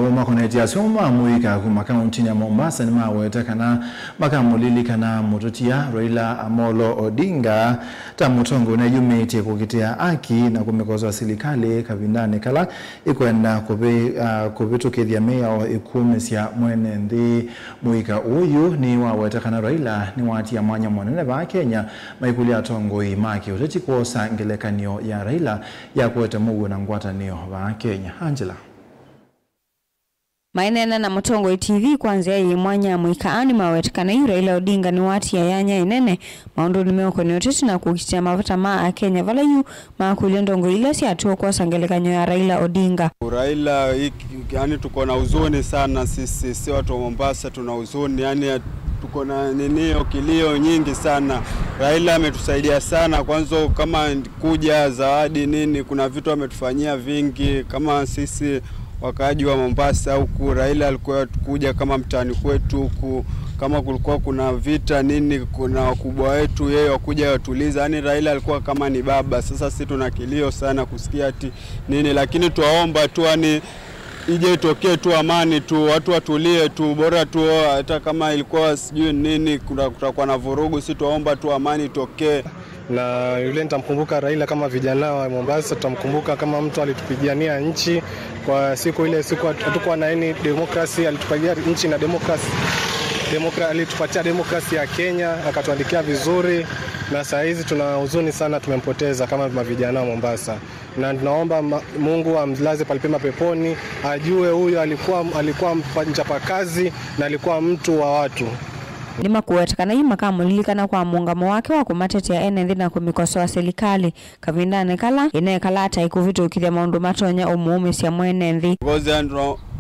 woma konetia soma muika kuma kaunti ya Mombasa ni maweta kana makamulili kana mututia Raila Amolo Odinga tamutongo na yumete kukitia aki na kumekozwa serikali kabindane kala ikwenda kubitokethia meya ikumesia mwene ndi muika uyu ni waweta kana Raila ni watia mwanya mwanene ba Kenya maikuli atongo imaki uteti kuosa ngelekanio ya Raila ya kuweta mugu na ngwatanio ba Kenya. Angela Mainena na Mutongo TV kwanza ya mwanya mwikaani mawetikana yu Raila Odinga ni wati ya yanya inene maundu nimeoko ni oteti na kukitia mafata maa Kenya vala yu makulendongo ilasi atuwa kwa sangelekanyo ya Raila Odinga. Raila yani tuko na uzuni sana sisi watu wa Mombasa tuna uzuni yani tuko na ninio kilio nyingi sana. Raila ametusaidia sana kwanza kama kuja zawadi nini kuna vitu ametufanyia vingi kama sisi wakaaji wa Mombasa huku Raila alikuwa kuja kama mtaani kwetu huku kama kulikuwa kuna vita nini kuna wakubwa wetu yeye wakuja watuliza yani Raila alikuwa kama ni baba. Sasa sisi tuna kilio sana kusikia ati nini lakini tuwaomba tu yani ije itokee tu amani tu watu watulie tu bora tu hata kama ilikuwa sijui nini kutakuwa na vurugu sisi tuomba tu amani itokee. Na yule nitamkumbuka Raila kama vijana wa Mombasa tutamkumbuka kama mtu alitupigania nchi kwa siku ile siku hatukuwa na any demokrasia alitupigania nchi na alitupatia demokrasia ya Kenya akatuandikia vizuri na saa hizi tuna huzuni sana tumempoteza kama vijana wa Mombasa na tunaomba Mungu amlaze palipema peponi ajue huyu alikuwa mchapakazi na alikuwa mtu wa watu. Lima kuwetakana hii makamulilika kwa muungamo wake wa kumatete ya NND na kumikosoa serikali kavindane kala inekala hata ikuvitu ukithia maundu matonya umuumisi ya NND. Ngozi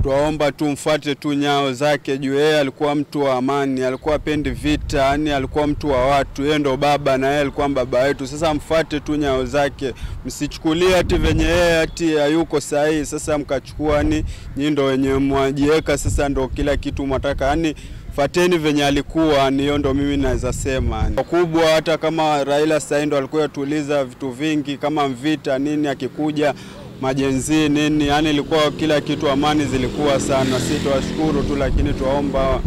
tuwaomba tu mfuate tu nyao zake juu yeye alikuwa mtu wa amani, alikuwa pendi vita, yani alikuwa mtu wa watu, yeye ndo baba na yeye alikuwa baba wetu. Sasa mfuate tu nyao zake, msichukulie ati venye yeye ati hayuko sahihi sasa mkachukua yani nyinyi ndo wenye mwajiweka sasa ndo kila kitu mwataka yani fateni venye alikuwa niyo ndo mimi naweza sema. Kubwa hata kama Raila sasa ndo alikuwa tuliza vitu vingi kama vita nini akikuja majenzi nini yani ilikuwa kila kitu amani zilikuwa sana. Sisi tuwashukuru tu lakini tuwaomba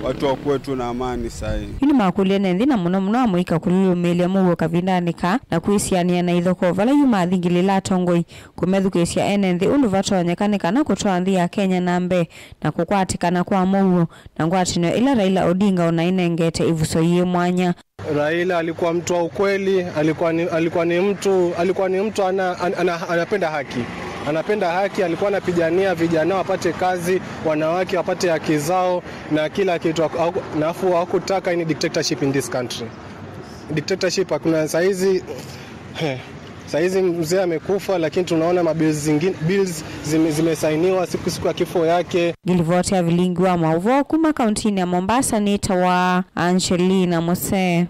watu wakuwe tu na amani sahi. Hini makuli NND na muno amuika kululu meli ya mugo kavindanika na kuisiania na idhoko vala yu maadhingilila tongoi kumedhukesia NND undu vato wanyekanika na kutoa andhi ya Kenya nambe na kukwatikana kwa mugo na ngwatino ila Raila Odinga unainengete ivuso iye mwanya. Raila alikuwa mtu wa ukweli, alikuwa ni mtu anapenda haki. Anapenda haki, alikuwa anapigania vijana wapate kazi, wanawake wapate haki zao na kila kitu nafu hakutaka ni dictatorship in this country. Dictatorship hakuna saizi mzee amekufa lakini tunaona bills zimesainiwa siku ya kifo yake. Gilivote ya vilingi wa mauvo kuma kauntini ya Mombasa ni tawa Angelina Mose.